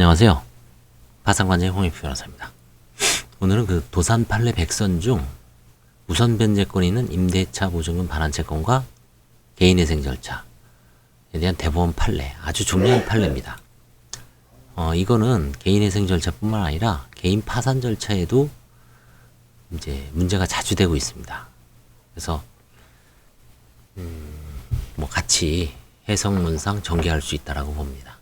안녕하세요. 파산관장의 홍익표 변호사입니다. 오늘은 그 도산 판례 100선 중 우선 변제권이 있는 임대차 보증금 반환채권과 개인회생 절차에 대한 대법원 판례, 아주 중요한 판례입니다. 이거는 개인회생 절차뿐만 아니라 개인 파산 절차에도 이제 문제가 자주 되고 있습니다. 그래서 같이 해석문상 전개할 수 있다라고 봅니다.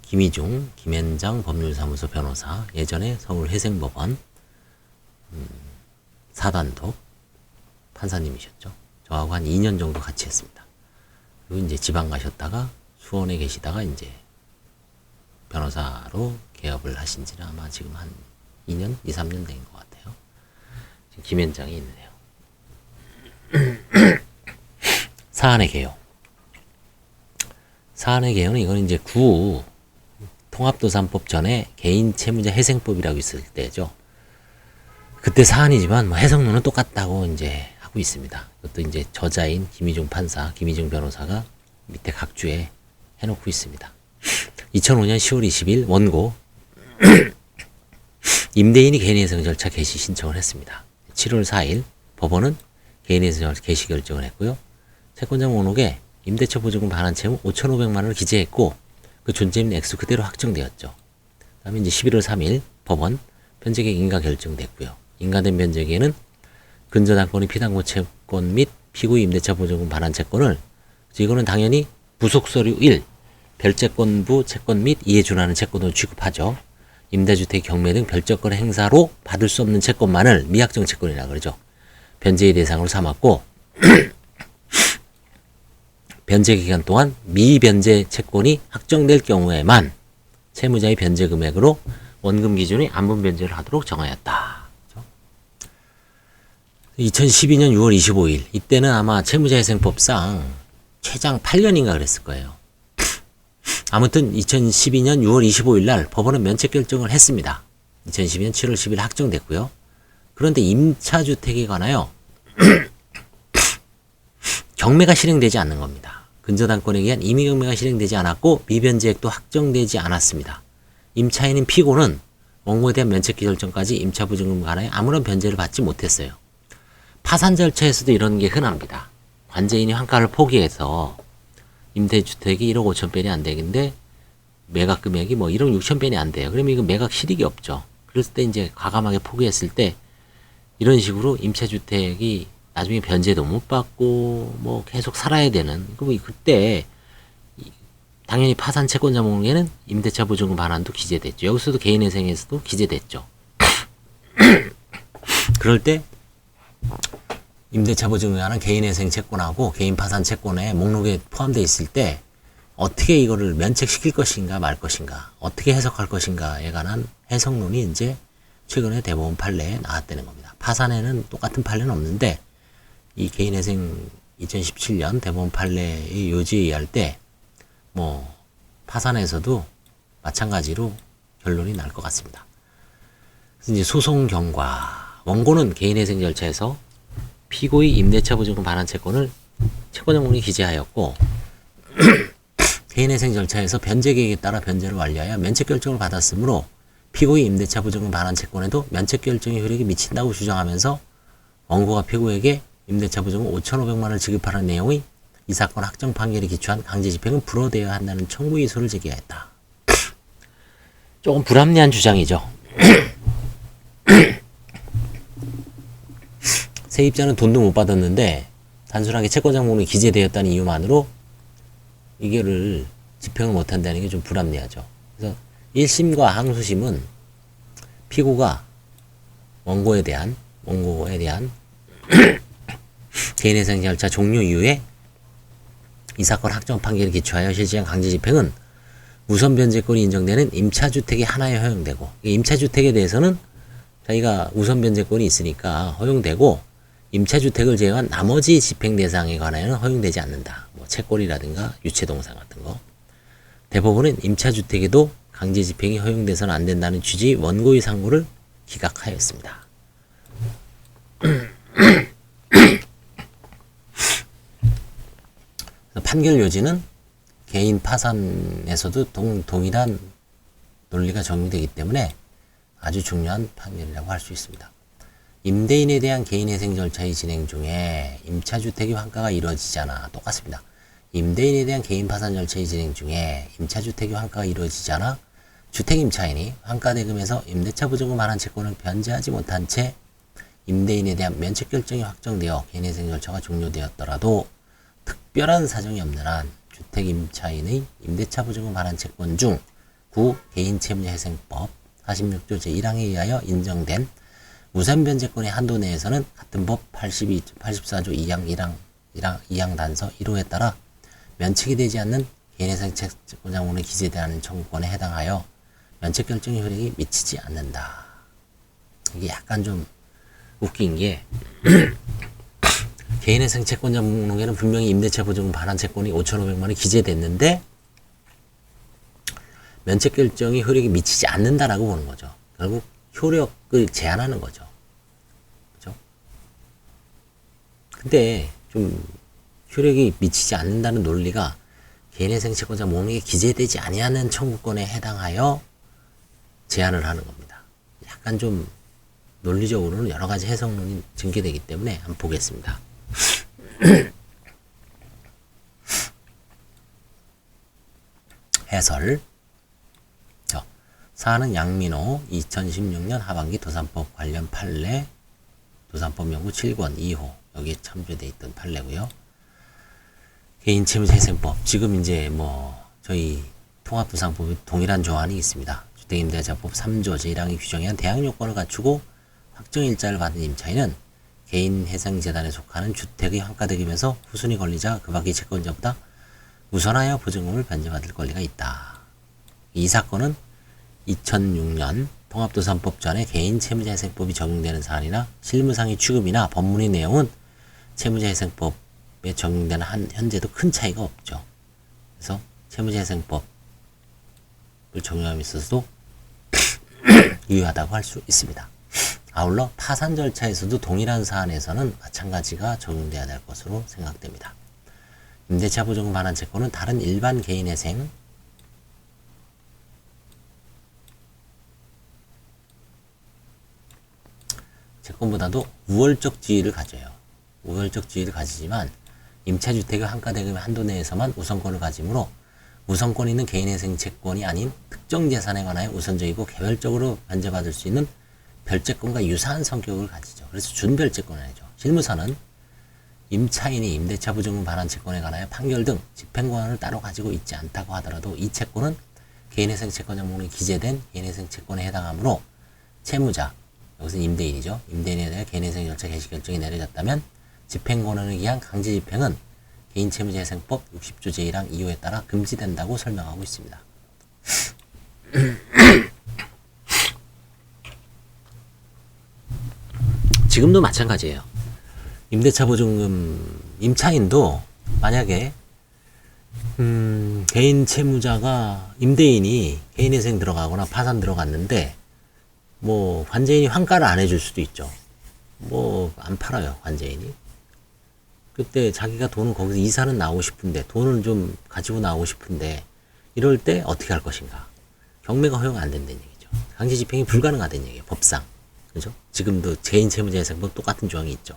김희중, 김현장 법률사무소 변호사, 예전에 서울회생법원 4단독 판사님이셨죠. 저하고 한 2년 정도 같이 했습니다. 그리고 이제 지방 가셨다가 수원에 계시다가 이제 변호사로 개업을 하신 지는 아마 지금 한 2년, 2, 3년 된 것 같아요. 지금 김현장이 있네요. 사안의 개요. 사안의 개요는 이건 이제 구 통합도산법 전에 개인 채무자 회생법이라고 있을 때죠. 그때 사안이지만 해석론은 똑같다고 이제 하고 있습니다. 그것도 이제 저자인 김희중 판사, 김희중 변호사가 밑에 각주에 해놓고 있습니다. 2005년 10월 20일 원고 임대인이 개인회생 절차 개시 신청을 했습니다. 7월 4일 법원은 개인회생 절차 개시 결정을 했고요. 채권자 목록에 임대차 보증금 반환 채무 5,500만 원을 기재했고 그 존재인 액수 그대로 확정되었죠. 다음에 이제 11월 3일 법원 변제계획 인가 결정됐고요. 인가된 변제계획에는 근저당권의 피담보 채권 및 피고의 임대차 보증금 반환 채권을 이거는 당연히 부속서류 1 별채권부 채권 및 이에 준하는 채권으로 취급하죠. 임대주택 경매 등 별채권 행사로 받을 수 없는 채권만을 미확정 채권이라고 그러죠. 변제의 대상으로 삼았고 변제 기간 동안 미변제 채권이 확정될 경우에만 채무자의 변제 금액으로 원금 기준의 안분 변제를 하도록 정하였다. 2012년 6월 25일 이때는 아마 채무자회생법상 최장 8년인가 그랬을 거예요. 아무튼 2012년 6월 25일 날 법원은 면책 결정을 했습니다. 2012년 7월 10일 확정됐고요. 그런데 임차주택에 관하여 경매가 실행되지 않는 겁니다. 근저당권에 의한 임의경매가 실행되지 않았고 미변제액도 확정되지 않았습니다. 임차인인 피고는 원고에 대한 면책 결정까지 임차보증금 관하여 아무런 변제를 받지 못했어요. 파산 절차에서도 이런 게 흔합니다. 관제인이 환가를 포기해서 임대주택이 1억 5천 변이 안 되는데 매각 금액이 1억 6천 변이 안 돼요. 그러면 이거 매각 실익이 없죠. 그랬을 때 이제 과감하게 포기했을 때 이런 식으로 임차주택이 나중에 변제도 못 받고 계속 살아야 되는 그때 당연히 파산 채권자 목록에는 임대차 보증금 반환도 기재됐죠. 여기서도 개인회생에서도 기재됐죠. 그럴 때 임대차 보증금에 관한 개인회생 채권하고 개인 파산 채권에 목록에 포함되어 있을 때 어떻게 이거를 면책시킬 것인가 말 것인가 어떻게 해석할 것인가에 관한 해석론이 이제 최근에 대법원 판례에 나왔다는 겁니다. 파산에는 똑같은 판례는 없는데 이 개인회생 2017년 대법원 판례의 요지에 의할 때 파산에서도 마찬가지로 결론이 날 것 같습니다. 그래서 이제 소송 경과 원고는 개인회생 절차에서 피고의 임대차 보증금 반환 채권을 채권자 목록에 기재하였고 개인회생 절차에서 변제 계획에 따라 변제를 완료하여 면책 결정을 받았으므로 피고의 임대차 보증금 반환 채권에도 면책 결정의 효력이 미친다고 주장하면서 원고가 피고에게 임대차 보증금 5,500만 원을 지급하는 내용의 이 사건 확정 판결에 기초한 강제집행은 불허되어야 한다는 청구 이소를 제기하였다. 조금 불합리한 주장이죠. 세입자는 돈도 못 받았는데 단순하게 채권자 목록에 기재되었다는 이유만으로 이거를 집행을 못한다는 게 좀 불합리하죠. 그래서 1심과 항소심은 피고가 원고에 대한 개인회생 절차 종료 이후에 이 사건 확정 판결에 기초하여 실시한 강제집행은 우선 변제권이 인정되는 임차주택이 하나에 허용되고 임차주택에 대해서는 자기가 우선 변제권이 있으니까 허용되고 임차주택을 제외한 나머지 집행 대상에 관하여는 허용되지 않는다. 채권이라든가 유체동산 같은 거. 대법원은 임차주택에도 강제집행이 허용돼서는 안 된다는 취지의 원고의 상고를 기각하였습니다. 판결 요지는 개인 파산에서도 동일한 논리가 적용되기 때문에 아주 중요한 판결이라고 할 수 있습니다. 임대인에 대한 개인회생 절차의 진행 중에 임차주택의 환가가 이루어지잖아. 똑같습니다. 임대인에 대한 개인 파산 절차의 진행 중에 임차주택의 환가가 이루어지지 않아 주택임차인이 환가대금에서 임대차 보증금 반환 채권을 변제하지 못한 채 임대인에 대한 면책결정이 확정되어 개인회생 절차가 종료되었더라도 특별한 사정이 없는 한 주택임차인의 임대차 보증금 반환 채권 중 구 개인채무자회생법 46조 제1항에 의하여 인정된 무산변제권의 한도 내에서는 같은 법 84조 2항 단서 1호에 따라 면책이 되지 않는 개인회생 채권자문에 기재되는 청구권에 해당하여 면책결정의 효력이 미치지 않는다. 이게 약간 좀 웃긴 게 개인회생 채권자 목록에는 분명히 임대차 보증금 반환 채권이 5,500만 원이 기재됐는데 면책결정이 효력이 미치지 않는다라고 보는 거죠. 결국 효력을 제한하는 거죠. 그죠? 근데 좀 효력이 미치지 않는다는 논리가 개인회생 채권자 목록에 기재되지 아니하는 청구권에 해당하여 제한을 하는 겁니다. 약간 좀 논리적으로는 여러 가지 해석론이 전개되기 때문에 한번 보겠습니다. 해설. 사안은 양민호 2016년 하반기 도산법 관련 판례 도산법 연구 7권 2호 여기에 참조되어 있던 판례고요. 개인채무자회생법 지금 이제 저희 통합도산법에 동일한 조항이 있습니다. 주택임대차법 3조 제1항이 규정한 대항 요건을 갖추고 확정일자를 받은 임차인은 개인회생재단에 속하는 주택의 환가득이면서 후순위 권리자 그 밖의 채권자보다 우선하여 보증금을 변제받을 권리가 있다. 이 사건은 2006년 통합도산법 전에 개인채무자회생법이 적용되는 사안이나 실무상의 취급이나 법문의 내용은 채무자회생법에 적용되는 현재도 큰 차이가 없죠. 그래서 채무자회생법을 적용함에 있어서도 유효하다고 할 수 있습니다. 아울러 파산 절차에서도 동일한 사안에서는 마찬가지가 적용돼야 될 것으로 생각됩니다. 임대차 보증금 반환 채권은 다른 일반 개인회생 채권보다도 우월적 지위를 가져요. 우월적 지위를 가지지만 임차주택의 환가대금의 한도 내에서만 우선권을 가지므로 우선권 있는 개인회생 채권이 아닌 특정 재산에 관하여 우선적이고 개별적으로 변제받을 수 있는 별채권과 유사한 성격을 가지죠. 그래서 준별채권을 하죠. 실무사는 임차인이 임대차 보증금 반환 채권에 관하여 판결 등 집행권을 따로 가지고 있지 않다고 하더라도 이 채권은 개인회생 채권자 목록에 기재된 개인회생 채권에 해당하므로 채무자, 여기서 임대인이죠. 임대인에 대해 개인회생 절차 개시 결정이 내려졌다면 집행권을 의한 강제 집행은 개인채무자회생법 60조 제1항 2호에 따라 금지된다고 설명하고 있습니다. 지금도 마찬가지예요. 임대차 보증금 임차인도 만약에 개인 채무자가 임대인이 개인회생 들어가거나 파산 들어갔는데 관제인이 환가를 안 해줄 수도 있죠. 안 팔아요, 관제인이. 그때 자기가 돈은 거기서 이사는 나오고 싶은데 돈을 좀 가지고 나오고 싶은데 이럴 때 어떻게 할 것인가? 경매가 허용 안 된다는 얘기죠. 강제 집행이 불가능하다는 얘기예요, 법상. 그죠? 지금도 개인 채무자회생법 똑같은 조항이 있죠.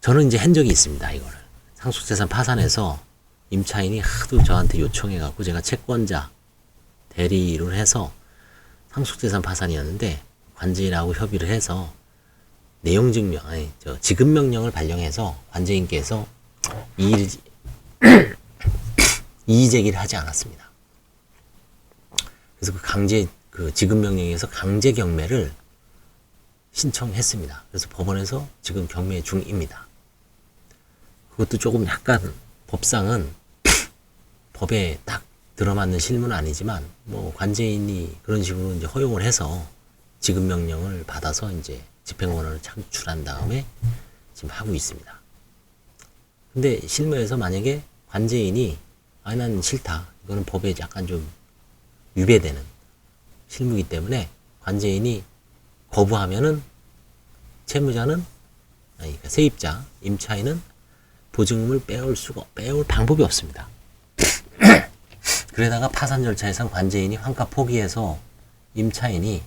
저는 이제 한 적이 있습니다, 이거를. 상속재산 파산해서 임차인이 하도 저한테 요청해갖고 제가 채권자 대리를 해서 상속재산 파산이었는데 관제인하고 협의를 해서 지급명령을 발령해서 관제인께서 이의제기를 하지 않았습니다. 그래서 그 지급명령에서 강제 경매를 신청했습니다. 그래서 법원에서 지금 경매 중입니다. 그것도 조금 약간 법상은 법에 딱 들어맞는 실무는 아니지만 관제인이 그런 식으로 이제 허용을 해서 지급명령을 받아서 이제 집행권을 창출한 다음에 지금 하고 있습니다. 근데 실무에서 만약에 관제인이 난 싫다, 이거는 법에 약간 좀 위배되는 실무이기 때문에 관제인이 거부하면은 채무자는 그러니까 세입자 임차인은 보증금을 빼올 방법이 없습니다. 그러다가 파산 절차에선 관제인이 환가 포기해서 임차인이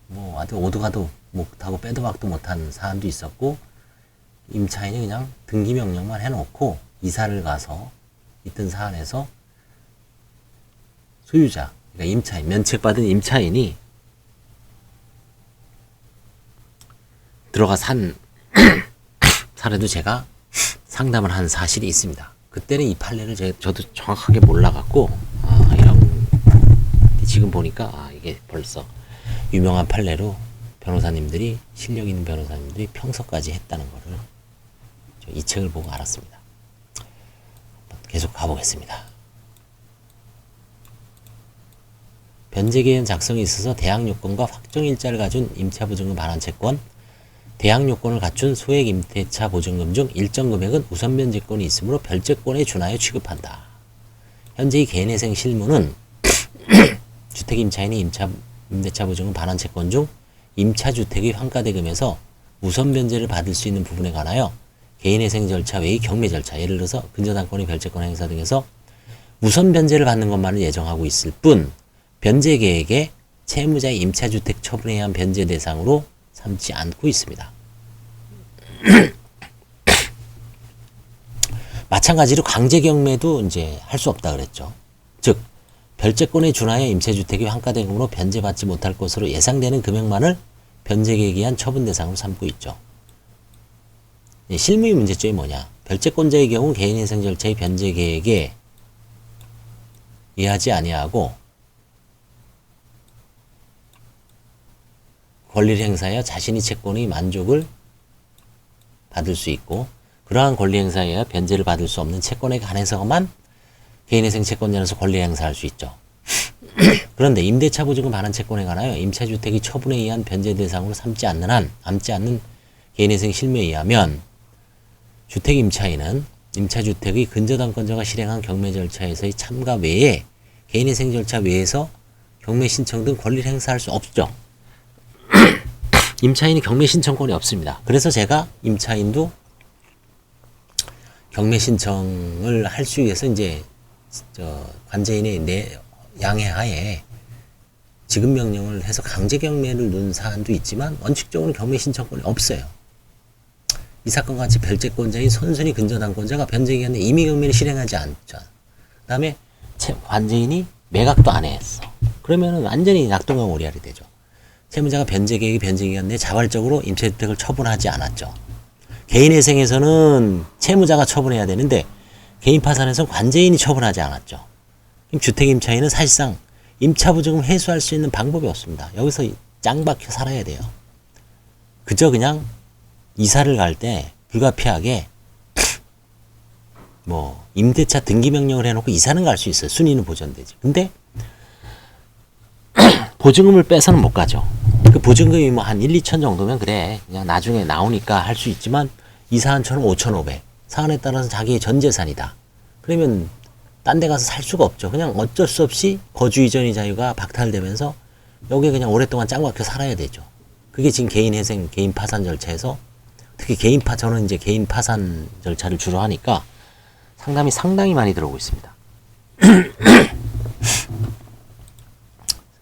뭐 아주 오도가도 못하고 빼도 박도 못한 사안도 있었고, 임차인이 그냥 등기 명령만 해놓고 이사를 가서 있던 사안에서 소유자, 그러니까 임차인, 면책받은 임차인이 들어가 산 사례도 제가 상담을 한 사실이 있습니다. 그때는 이 판례를 저도 정확하게 몰라갖고, 이런, 지금 보니까, 이게 벌써 유명한 판례로 변호사님들이, 실력 있는 변호사님들이 평서까지 했다는 거를 이 책을 보고 알았습니다. 계속 가보겠습니다. 변제계획 작성에 있어서 대항 요건과 확정 일자를 가진 임차보증금 반환 채권, 대항 요건을 갖춘 소액 임대차 보증금 중 일정 금액은 우선 변제권이 있으므로 별제권에 준하여 취급한다. 현재 이 개인회생 실무는 주택 임차인이 임대차 보증금 반환 채권 중 임차주택의 환가대금에서 우선 변제를 받을 수 있는 부분에 관하여 개인회생 절차 외의 경매 절차, 예를 들어서 근저당권의 별제권 행사 등에서 우선 변제를 받는 것만을 예정하고 있을 뿐, 변제 계획에 채무자의 임차주택 처분에 의한 변제 대상으로 삼지 않고 있습니다. 마찬가지로 강제경매도 이제 할 수 없다 그랬죠. 즉, 별제권에 준하여 임차주택의 환가대금으로 변제받지 못할 것으로 예상되는 금액만을 변제계획에 의한 처분 대상으로 삼고 있죠. 실무의 문제점이 뭐냐? 별제권자의 경우 개인회생 절차의 변제계획에 이해하지 아니하고 권리를 행사하여 자신의 채권의 만족을 받을 수 있고, 그러한 권리 행사에 의하여 변제를 받을 수 없는 채권에 관해서만 개인회생 채권자로서 권리 행사할 수 있죠. 그런데 임대차 보증금 반환 채권에 관하여 임차주택의 처분에 의한 변제 대상으로 삼지 않는 개인회생 실무에 의하면 주택 임차인은 임차주택의 근저당권자가 실행한 경매 절차에서의 참가 외에 개인회생 절차 외에서 경매 신청 등 권리를 행사할 수 없죠. 임차인이 경매 신청권이 없습니다. 그래서 제가 임차인도 경매 신청을 할 수 위해서 이제 관제인의 양해하에 지급 명령을 해서 강제 경매를 넣은 사안도 있지만 원칙적으로 경매 신청권이 없어요. 이 사건 같이 별제권자인 선순위 근저당권자가 변제 기간에 임의 경매를 실행하지 않죠. 그 다음에 관제인이 매각도 안 했어. 그러면은 완전히 낙동강 오리알이 되죠. 채무자가 변제계획이 변제기간 내에 자발적으로 임차주택을 처분하지 않았죠. 개인회생에서는 채무자가 처분해야 되는데 개인파산에서는 관제인이 처분하지 않았죠. 그럼 주택임차인은 사실상 임차보증금 회수할 수 있는 방법이 없습니다. 여기서 짱박혀 살아야 돼요. 그저 그냥 이사를 갈 때 불가피하게 뭐 임대차 등기명령을 해놓고 이사는 갈 수 있어요. 순위는 보존되지. 근데 보증금을 빼서는 못 가죠. 그 보증금이 뭐 한 1, 2천 정도면 그래. 그냥 나중에 나오니까 할 수 있지만 이사한처럼 5,500. 사안에 따라서 자기의 전 재산이다. 그러면 딴 데 가서 살 수가 없죠. 그냥 어쩔 수 없이 거주 이전의 자유가 박탈되면서 여기에 그냥 오랫동안 짱박혀 살아야 되죠. 그게 지금 개인회생, 개인 파산 절차에서 특히 저는 이제 개인 파산 절차를 주로 하니까 상당히 많이 들어오고 있습니다.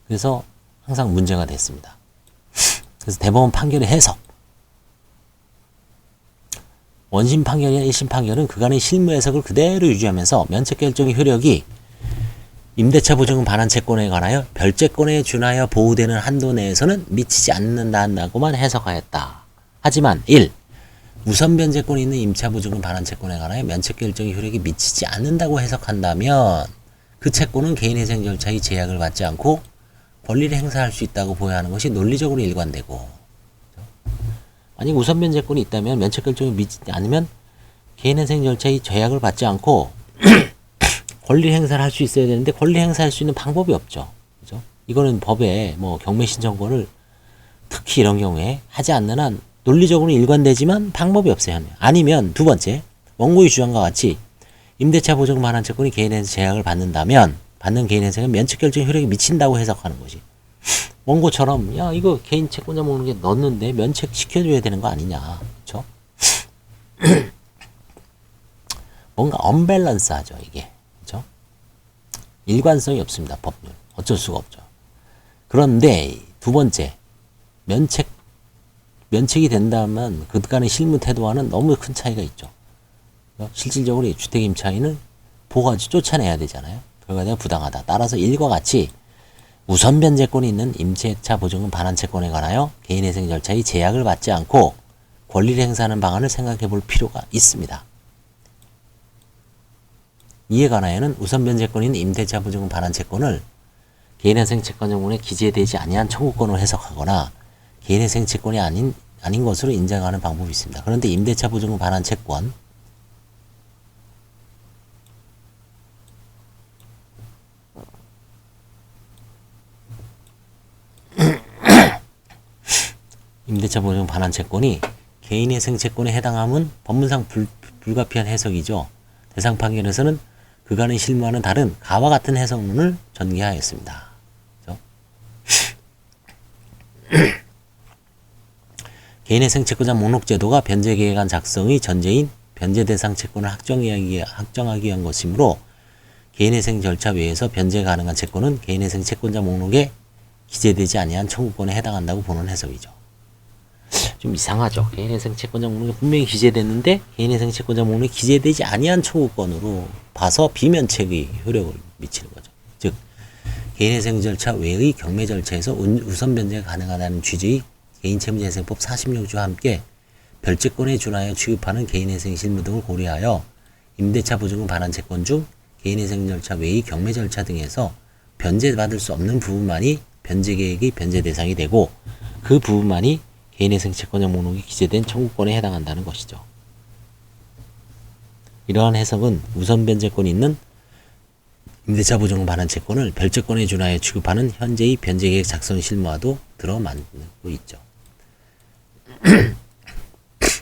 그래서 항상 문제가 됐습니다. 그래서 대법원 판결의 해석. 원심 판결이나 1심 판결은 그간의 실무 해석을 그대로 유지하면서 면책결정의 효력이 임대차 보증금 반환 채권에 관하여 별채권에 준하여 보호되는 한도 내에서는 미치지 않는다고만 해석하였다. 하지만 1. 우선 변제권이 있는 임차 보증금 반환 채권에 관하여 면책결정의 효력이 미치지 않는다고 해석한다면 그 채권은 개인회생 절차의 제약을 받지 않고 권리를 행사할 수 있다고 보여하는 것이 논리적으로 일관되고, 만약 우선 변제권이 있다면 면책결정이 미치지 않으면 개인회생 절차의 제약을 받지 않고 권리 행사를 할 수 있어야 되는데 권리 행사할 수 있는 방법이 없죠. 그죠? 이거는 법에 뭐 경매 신청권을 특히 이런 경우에 하지 않는 한 논리적으로 일관되지만 방법이 없어요. 아니면 두 번째, 원고의 주장과 같이 임대차 보증금 반환 채권이 개인회생 제약을 받는다면 받는 개인회생은 면책결정 효력이 미친다고 해석하는 것이. 원고처럼 야 이거 개인 채권자 먹는 게 넣었는데 면책 시켜줘야 되는 거 아니냐. 그렇죠? 뭔가 언밸런스하죠 이게. 그렇죠? 일관성이 없습니다. 법률. 어쩔 수가 없죠. 그런데 두 번째, 면책이 된다면 그간의 실무 태도와는 너무 큰 차이가 있죠. 실질적으로 이 주택 임차인을 보호하지 쫓아내야 되잖아요. 결과가 부당하다. 따라서 일과 같이 우선 변제권이 있는 임대차 보증금 반환 채권에 관하여 개인회생 절차의 제약을 받지 않고 권리를 행사하는 방안을 생각해 볼 필요가 있습니다. 이에 관하여는 우선 변제권이 있는 임대차 보증금 반환 채권을 개인회생 채권 정문에 기재되지 아니한 청구권으로 해석하거나 개인회생 채권이 아닌 것으로 인정하는 방법이 있습니다. 그런데 임대차 보증금 반환 채권 임대차 보증금 반환 채권이 개인회생 채권에 해당함은 법문상 불가피한 해석이죠. 대상 판결에서는 그간의 실무와는 다른 가와 같은 해석문을 전개하였습니다. 그렇죠? 개인회생 채권자 목록 제도가 변제 계획안 작성의 전제인 변제 대상 채권을 확정하기 위한 것이므로 개인회생 절차 외에서 변제 가능한 채권은 개인회생 채권자 목록에 기재되지 아니한 청구권에 해당한다고 보는 해석이죠. 좀 이상하죠. 개인회생 채권자 목록에 분명히 기재됐는데 개인회생 채권자 목록에 기재되지 아니한 청구권으로 봐서 비면책의 효력을 미치는 거죠. 즉 개인회생 절차 외의 경매 절차에서 우선 변제가 가능하다는 취지의 개인채무자회생법 46조와 함께 별채권에 준하여 취급하는 개인회생 실무 등을 고려하여 임대차 보증금 반환 채권 중 개인회생 절차 외의 경매 절차 등에서 변제받을 수 없는 부분만이 변제계획의 변제 대상이 되고 그 부분만이 개인회생 채권자 목록에 기재된 청구권에 해당한다는 것이죠. 이러한 해석은 우선 변제권이 있는 임대차 보증금 반환 채권을 별채권에 준하여 취급하는 현재의 변제계획 작성 실무와도 들어맞고 있죠.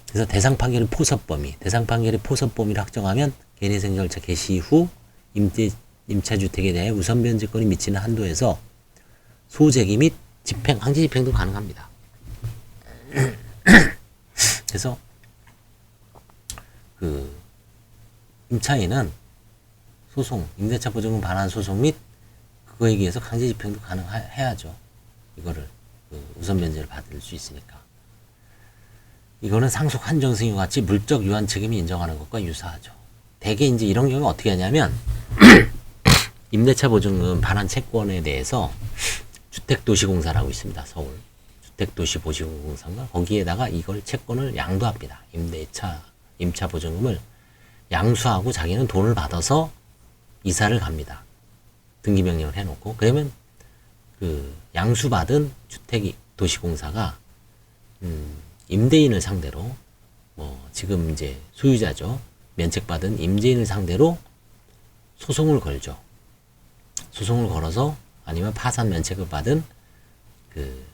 그래서 대상 판결의 포섭 범위를 확정하면 개인회생 절차 개시 후 임차주택에 대해 우선 변제권이 미치는 한도에서 소재기 및 집행, 강제 집행도 가능합니다. 그래서 그 임차인은 소송, 임대차 보증금 반환 소송 및 그거에 의해서 강제 집행도 가능해야죠. 이거를 우선 변제를 받을 수 있으니까. 이거는 상속 한정승과 같이 물적 유한 책임이 인정하는 것과 유사하죠. 대개 이제 이런 경우는 어떻게 하냐면 임대차 보증금 반환 채권에 대해서 주택도시공사라고 있습니다. 서울 주택도시보증공사인가 거기에다가 이걸 채권을 양도합니다. 임차 보증금을 양수하고 자기는 돈을 받아서 이사를 갑니다. 등기명령을 해놓고 그러면 그 양수받은 주택도시공사가 임대인을 상대로 지금 이제 소유자죠. 면책받은 임대인을 상대로 소송을 걸죠. 소송을 걸어서 아니면 파산 면책을 받은 그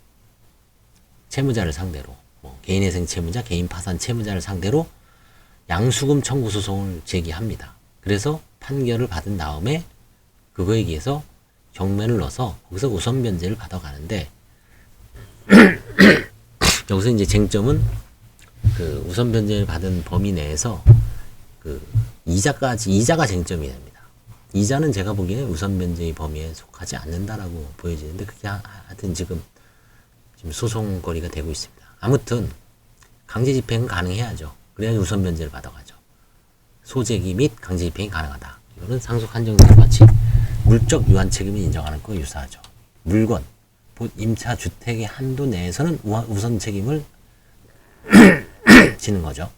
채무자를 상대로 개인회생 채무자, 개인 파산 채무자를 상대로 양수금 청구 소송을 제기합니다. 그래서 판결을 받은 다음에 그거에 의해서 경매를 넣어서 거기서 우선 변제를 받아가는데 여기서 이제 쟁점은 그 우선 변제를 받은 범위 내에서 그 이자가 쟁점이 됩니다. 이자는 제가 보기에는 우선 변제의 범위에 속하지 않는다라고 보여지는데 그게 하여튼 지금 소송거리가 되고 있습니다. 아무튼 강제 집행은 가능해야죠. 그래야 우선 변제를 받아가죠. 소재기 및 강제 집행이 가능하다. 이거는 상속 한정승과 같이 물적 유한 책임을 인정하는 것과 유사하죠. 물건, 임차 주택의 한도 내에서는 우선 책임을 지는 거죠.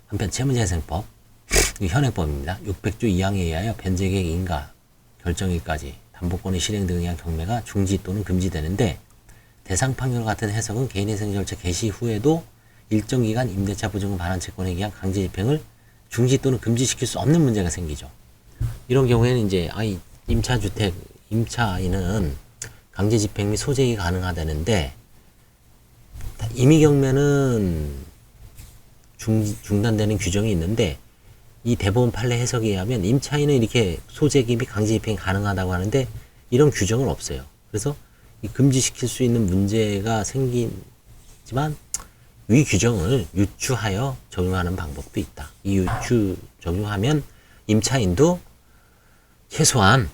한편 채무자회생법, 현행법입니다. 600조 2항에 의하여 변제계획 인가 결정일까지 담보권의 실행 등에 의한 경매가 중지 또는 금지되는데 대상 판결 같은 해석은 개인회생 절차 개시 후에도 일정 기간 임대차 보증금 반환 채권에 의한 강제 집행을 중지 또는 금지시킬 수 없는 문제가 생기죠. 이런 경우에는 이제 임차인은 강제 집행 및 소재기 가능하다는데 임의경매는 중단되는 규정이 있는데 이 대법원 판례 해석에 의하면 임차인은 이렇게 소재기 및 강제 집행이 가능하다고 하는데 이런 규정은 없어요. 그래서 이 금지시킬 수 있는 문제가 생기지만 위 규정을 유추하여 적용하는 방법도 있다. 이 유추 적용하면 임차인도 최소한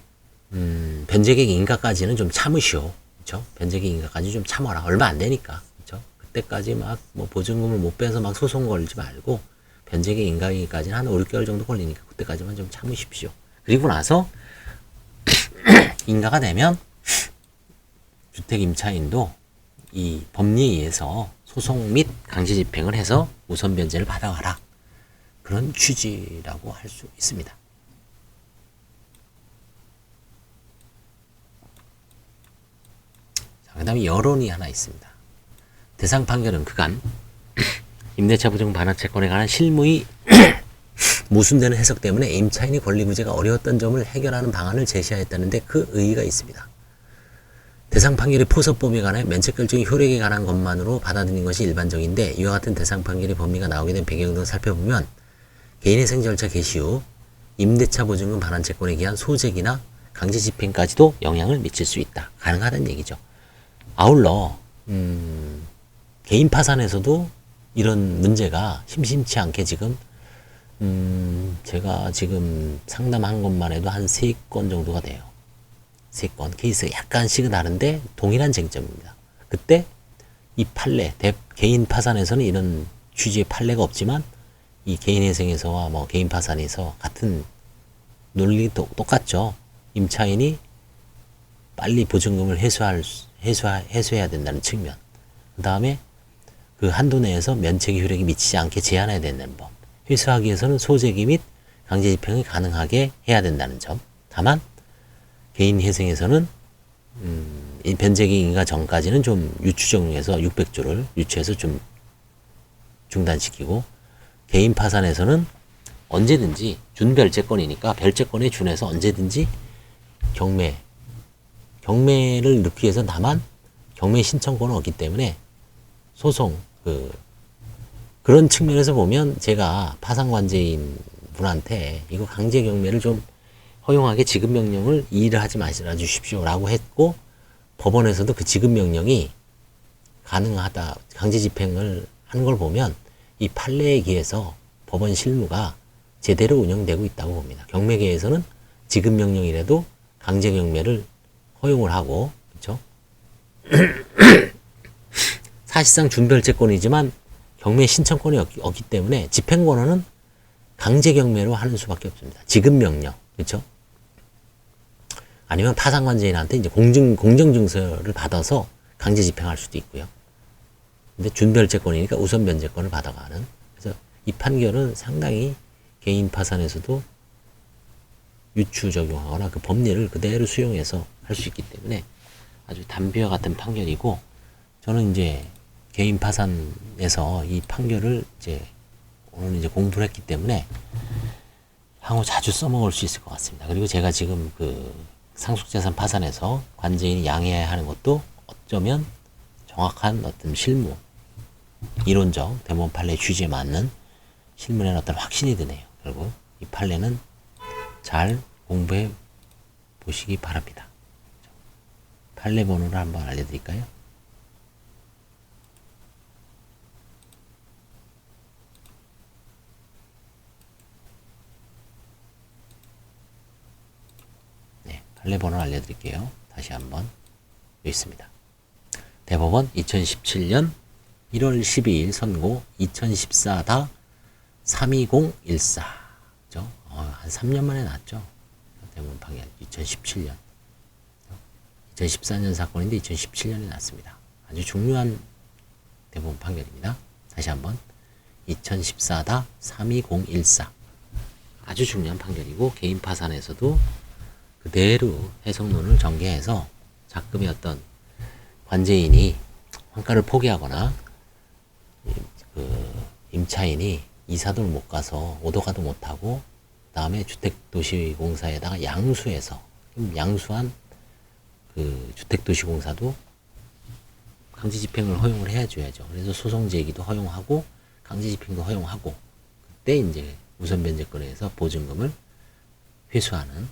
변제객 인가까지는 좀 참으시오. 그쵸? 변제객 인가까지 좀 참아라. 얼마 안 되니까. 그쵸? 그때까지 막 뭐 보증금을 못 빼서 막 소송 걸지 말고 변제객 인가까지는 한 5, 6개월 정도 걸리니까 그때까지만 좀 참으십시오. 그리고 나서 인가가 되면 주택 임차인도 이 법리에 의해서 소송 및 강제 집행을 해서 우선 변제를 받아와라. 그런 취지라고 할 수 있습니다. 그 다음에 여론이 하나 있습니다. 대상 판결은 그간 임대차 부증 반환 채권에 관한 실무의 모순되는 해석 때문에 임차인이 권리구제가 어려웠던 점을 해결하는 방안을 제시하였다는데 그 의의가 있습니다. 대상 판결이 포섭범위에 관해 면책 결정이 효력에 관한 것만으로 받아들이는 것이 일반적인데 이와 같은 대상 판결의 범위가 나오게 된 배경 등을 살펴보면 개인회생 절차 개시 후 임대차 보증금 반환 채권에 기한 소재기나 강제 집행까지도 영향을 미칠 수 있다. 가능하다는 얘기죠. 아울러 개인 파산에서도 이런 문제가 심심치 않게 지금 제가 지금 상담한 것만 해도 한 3건 정도가 돼요. 3건 케이스가 약간씩은 다른데 동일한 쟁점입니다. 그때 이 판례 개인 파산에서는 이런 취지의 판례가 없지만 이 개인회생에서와 뭐 개인 파산에서 같은 논리도 똑같죠. 임차인이 빨리 보증금을 해소해야 된다는 측면. 그 다음에 그 한도 내에서 면책의 효력이 미치지 않게 제한해야 된다는 법. 회수하기 위해서는 소재기 및 강제 집행이 가능하게 해야 된다는 점. 다만 개인 회생에서는 이 변제기 인가 전까지는 좀 유추적용해서 600조를 유추해서 좀 중단시키고 개인 파산에서는 언제든지 준별제권이니까 별제권에 준해서 언제든지 경매를 넣기 위해서 다만 경매 신청권은 없기 때문에 소송 그런 측면에서 보면 제가 파산관제인 분한테 이거 강제 경매를 좀 허용하게 지급명령을 이의를 하지 마시라 주십시오 라고 했고 법원에서도 그 지급명령이 가능하다 강제 집행을 하는 걸 보면 이 판례에 기해서 법원 실무가 제대로 운영되고 있다고 봅니다. 경매계에서는 지급명령이라도 강제 경매를 허용을 하고 그렇죠? 사실상 준별채권이지만 경매 신청권이 없기 때문에 집행권은 강제 경매로 하는 수밖에 없습니다. 지급명령 그렇죠? 아니면 파산관제인한테 이제 공정증서를 받아서 강제 집행할 수도 있고요. 근데 준별채권이니까 우선 변제권을 받아가는. 그래서 이 판결은 상당히 개인 파산에서도 유추 적용하거나 그 법리를 그대로 수용해서 할 수 있기 때문에 아주 담비와 같은 판결이고 저는 이제 개인 파산에서 이 판결을 이제 오늘 이제 공부를 했기 때문에 향후 자주 써먹을 수 있을 것 같습니다. 그리고 제가 지금 그 상속재산 파산에서 관제인이 양해해야 하는 것도 어쩌면 정확한 어떤 실무, 이론적 대법원 판례 취지에 맞는 실무에 어떤 확신이 드네요. 그리고 이 판례는 잘 공부해 보시기 바랍니다. 판례 번호를 한번 알려드릴까요? 네, 판례 번호 알려드릴게요. 다시 한번 여기 있습니다. 대법원 2017년 1월 12일 선고 2014-32014. 그죠? 한 3년 만에 났죠. 대법원 판결 2017년. 2014년 사건인데 2017년에 났습니다. 아주 중요한 대법원 판결입니다. 다시 한번 2014-32014. 아주 중요한 판결이고 개인 파산에서도 그대로 해석론을 전개해서 작금의 어떤 관제인이 환가를 포기하거나 그 임차인이 이사도를 못 가서 오도가도 못하고 그 다음에 주택도시공사에다가 양수해서 양수한 그 주택도시공사도 강제집행을 허용을 해줘야죠. 그래서 소송제기도 허용하고 강제집행도 허용하고 그때 이제 우선변제권에서 보증금을 회수하는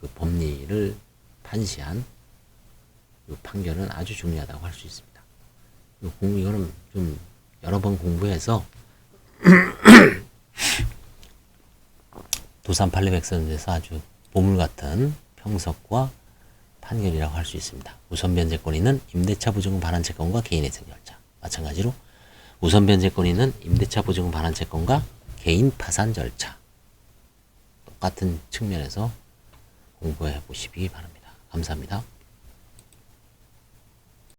그 법리를 판시한 이 판결은 아주 중요하다고 할 수 있습니다. 이거는 좀 여러 번 공부해서 두산 판례백선에서 아주 보물 같은 평석과 판결이라고 할 수 있습니다. 우선 변제권인은 임대차 보증금 반환 채권과 개인회생 절차. 마찬가지로 우선 변제권인은 임대차 보증금 반환 채권과 개인 파산 절차. 똑같은 측면에서 공부해 보시기 바랍니다. 감사합니다.